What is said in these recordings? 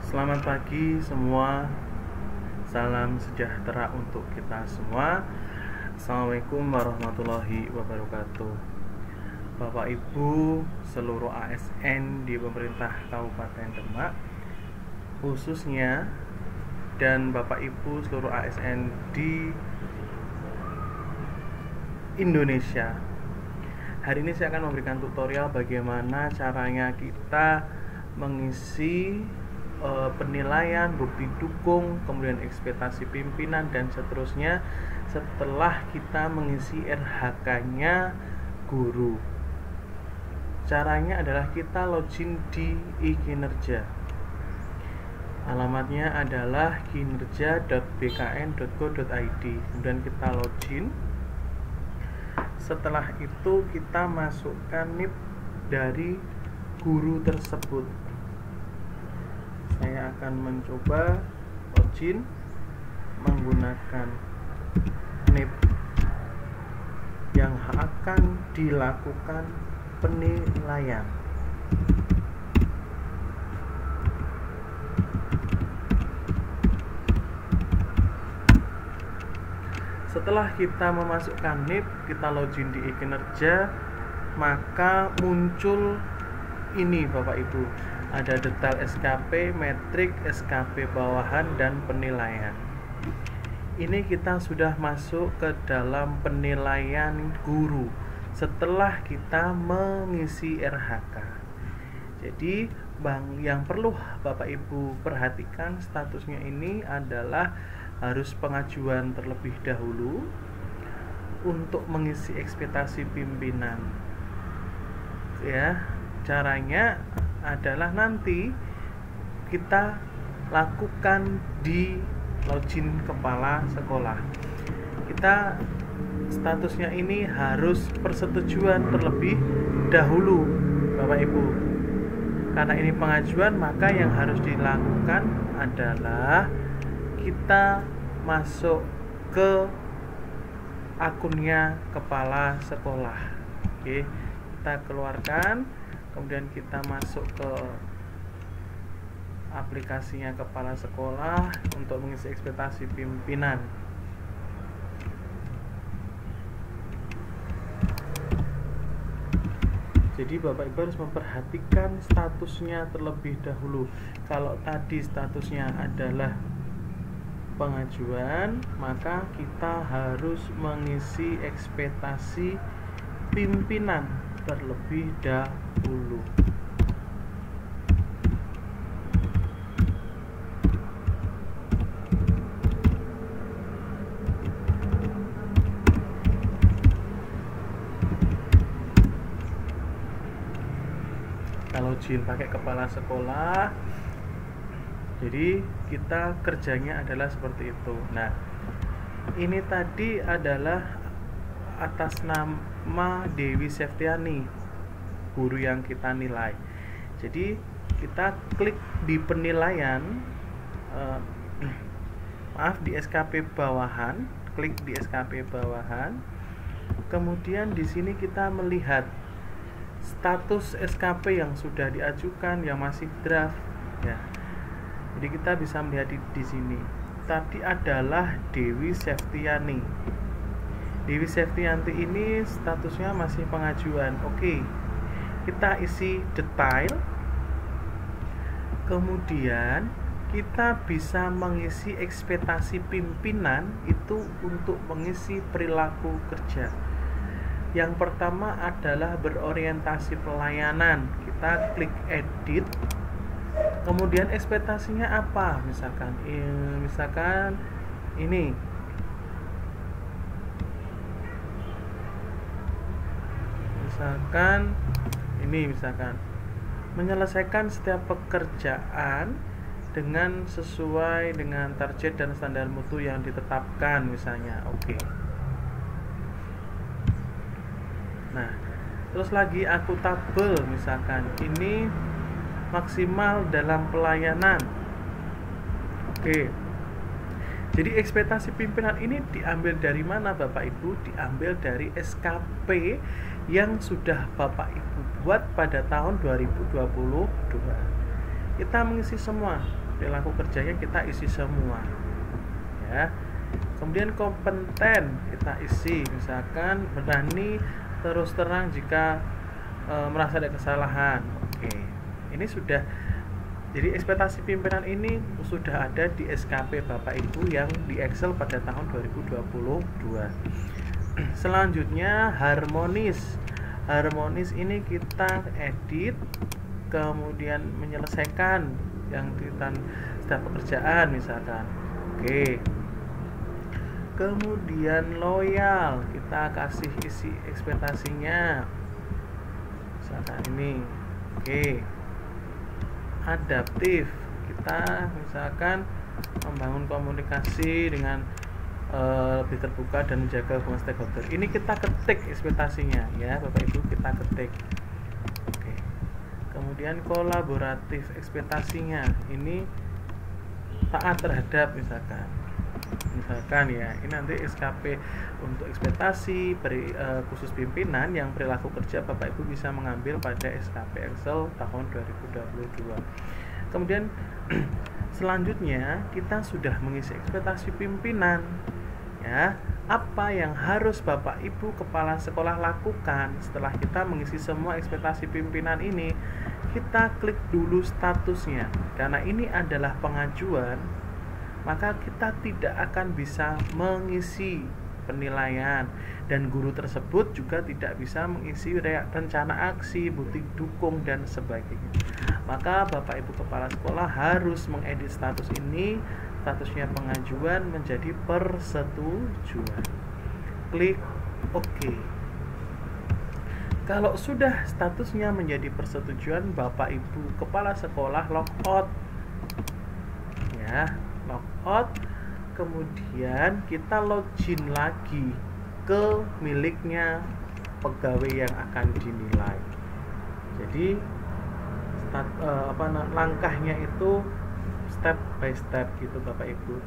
Selamat pagi semua. Salam sejahtera untuk kita semua. Assalamualaikum warahmatullahi wabarakatuh. Bapak Ibu seluruh ASN di pemerintah Kabupaten Demak khususnya, dan Bapak Ibu seluruh ASN di Indonesia. Hari ini saya akan memberikan tutorial bagaimana caranya kita mengisi penilaian, bukti dukung, kemudian ekspektasi pimpinan dan seterusnya setelah kita mengisi RHK-nya guru. Caranya adalah kita login di e-kinerja. Alamatnya adalah kinerja.bkn.go.id. Kemudian kita login. Setelah itu kita masukkan NIP dari guru tersebut. Saya akan mencoba login menggunakan NIP yang akan dilakukan penilaian. Setelah kita memasukkan NIP, kita login di e-kinerja, maka muncul ini Bapak Ibu. Ada detail SKP, metrik, SKP bawahan, dan penilaian. Ini kita sudah masuk ke dalam penilaian guru setelah kita mengisi RHK. Jadi yang perlu Bapak Ibu perhatikan, statusnya ini adalah harus pengajuan terlebih dahulu untuk mengisi ekspektasi pimpinan. Ya, caranya adalah nanti kita lakukan di login kepala sekolah. Kita statusnya ini harus persetujuan terlebih dahulu Bapak Ibu. Karena ini pengajuan, maka yang harus dilakukan adalah kita masuk ke akunnya kepala sekolah. Oke, kita keluarkan, kemudian kita masuk ke aplikasinya kepala sekolah untuk mengisi ekspektasi pimpinan. Jadi Bapak Ibu harus memperhatikan statusnya terlebih dahulu. Kalau tadi statusnya adalah pengajuan, maka kita harus mengisi ekspektasi pimpinan terlebih dahulu. Kalau login pakai kepala sekolah, jadi kita kerjanya adalah seperti itu. Nah, ini tadi adalah atas nama Dewi Septiani, guru yang kita nilai. Jadi kita klik di penilaian, di SKP bawahan, klik di SKP bawahan. Kemudian di sini kita melihat status SKP yang sudah diajukan, yang masih draft, ya. Jadi kita bisa melihat di sini. Tadi adalah Dewi Septiani. Dewi Septianti ini statusnya masih pengajuan. Oke, kita isi detail. Kemudian kita bisa mengisi ekspektasi pimpinan itu untuk mengisi perilaku kerja. Yang pertama adalah berorientasi pelayanan. Kita klik edit. Kemudian ekspektasinya apa? Misalkan ini. Misalkan menyelesaikan setiap pekerjaan dengan sesuai dengan target dan standar mutu yang ditetapkan misalnya. Oke. Nah, terus lagi akuntabel, misalkan ini maksimal dalam pelayanan. Oke. Jadi ekspektasi pimpinan ini diambil dari mana Bapak Ibu? Diambil dari SKP yang sudah Bapak Ibu buat pada tahun 2022. Kita mengisi semua. perilaku kerjanya kita isi semua, ya. Kemudian kompeten kita isi, misalkan berani terus terang jika merasa ada kesalahan. Oke, ini sudah. Jadi ekspektasi pimpinan ini sudah ada di SKP Bapak Ibu yang di Excel pada tahun 2022. Selanjutnya harmonis. Harmonis ini kita edit, kemudian menyelesaikan yang kita setiap pekerjaan misalkan. Oke. Kemudian loyal, kita kasih isi ekspektasinya misalkan ini. Oke. Adaptif, kita misalkan membangun komunikasi dengan lebih terbuka dan menjaga hubungan stakeholder. Ini kita ketik ekspektasinya, ya Bapak Ibu, kita ketik. Oke. Kemudian kolaboratif, ekspektasinya ini taat terhadap misalkan ya, ini nanti SKP untuk ekspektasi khusus pimpinan yang perilaku kerja Bapak Ibu bisa mengambil pada SKP Excel tahun 2022. Kemudian selanjutnya kita sudah mengisi ekspektasi pimpinan, ya. Apa yang harus Bapak Ibu kepala sekolah lakukan setelah kita mengisi semua ekspektasi pimpinan ini? Kita klik dulu statusnya, karena ini adalah pengajuan, maka kita tidak akan bisa mengisi penilaian, dan guru tersebut juga tidak bisa mengisi rencana aksi, bukti dukung, dan sebagainya. Maka Bapak Ibu kepala sekolah harus mengedit status ini, statusnya pengajuan menjadi persetujuan. Klik OK. Kalau sudah statusnya menjadi persetujuan, Bapak Ibu kepala sekolah logout, ya, logout. Kemudian kita login lagi ke miliknya pegawai yang akan dinilai. Jadi langkahnya itu step by step gitu Bapak Ibu.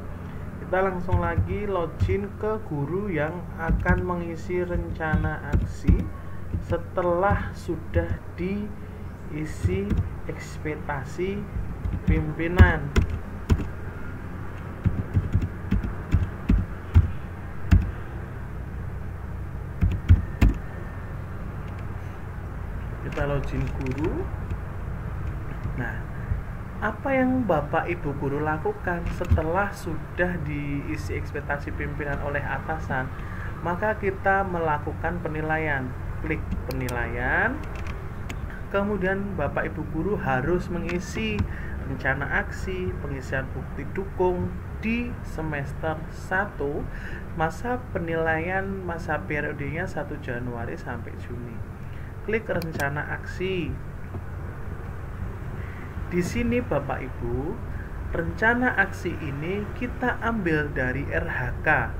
Kita langsung lagi login ke guru yang akan mengisi rencana aksi setelah sudah diisi ekspektasi pimpinan. Kita login guru. Nah, apa yang Bapak Ibu guru lakukan setelah sudah diisi ekspektasi pimpinan oleh atasan? Maka kita melakukan penilaian. Klik penilaian. Kemudian Bapak Ibu guru harus mengisi rencana aksi, pengisian bukti dukung di semester 1. Masa penilaian, masa periodenya 1 Januari sampai Juni. Klik rencana aksi. Di sini Bapak Ibu, rencana aksi ini kita ambil dari RHK.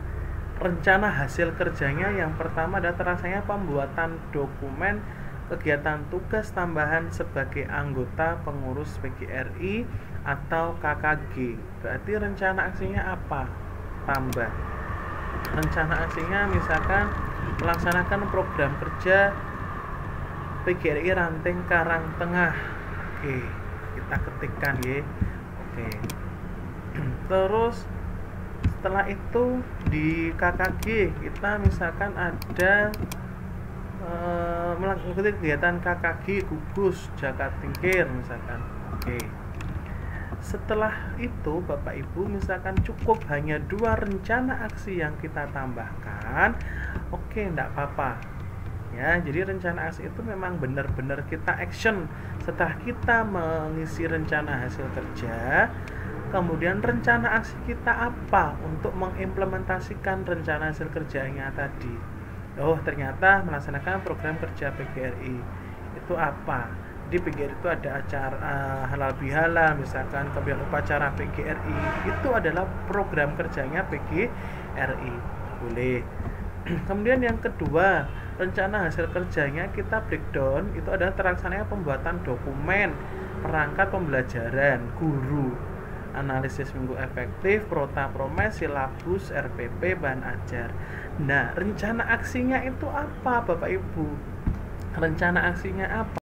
Rencana hasil kerjanya yang pertama adalah terlaksana pembuatan dokumen kegiatan tugas tambahan sebagai anggota pengurus PGRI atau KKG. Berarti rencana aksinya apa? Tambah. Rencana aksinya misalkan melaksanakan program kerja PGRI Ranting Karangtengah. Oke, kita ketikkan ya. Oke. Terus setelah itu di KKG kita misalkan ada melakukan kegiatan KKG gugus Jakat Tingkir misalkan. Oke. Setelah itu Bapak Ibu misalkan cukup hanya 2 rencana aksi yang kita tambahkan. Oke, enggak apa-apa. Ya, jadi rencana aksi itu memang benar-benar kita action setelah kita mengisi rencana hasil kerja. Kemudian rencana aksi kita apa untuk mengimplementasikan rencana hasil kerjanya tadi? Oh, ternyata melaksanakan program kerja PGRI. Itu apa? Di PGRI itu ada acara halal bihalal, misalkan kemudian upacara PGRI. Itu adalah program kerjanya PGRI. Boleh. Kemudian yang kedua, rencana hasil kerjanya kita breakdown, itu adalah terlaksananya pembuatan dokumen perangkat pembelajaran guru, analisis minggu efektif, prota promes, silabus, RPP, bahan ajar. Nah, rencana aksinya itu apa Bapak Ibu? Rencana aksinya apa?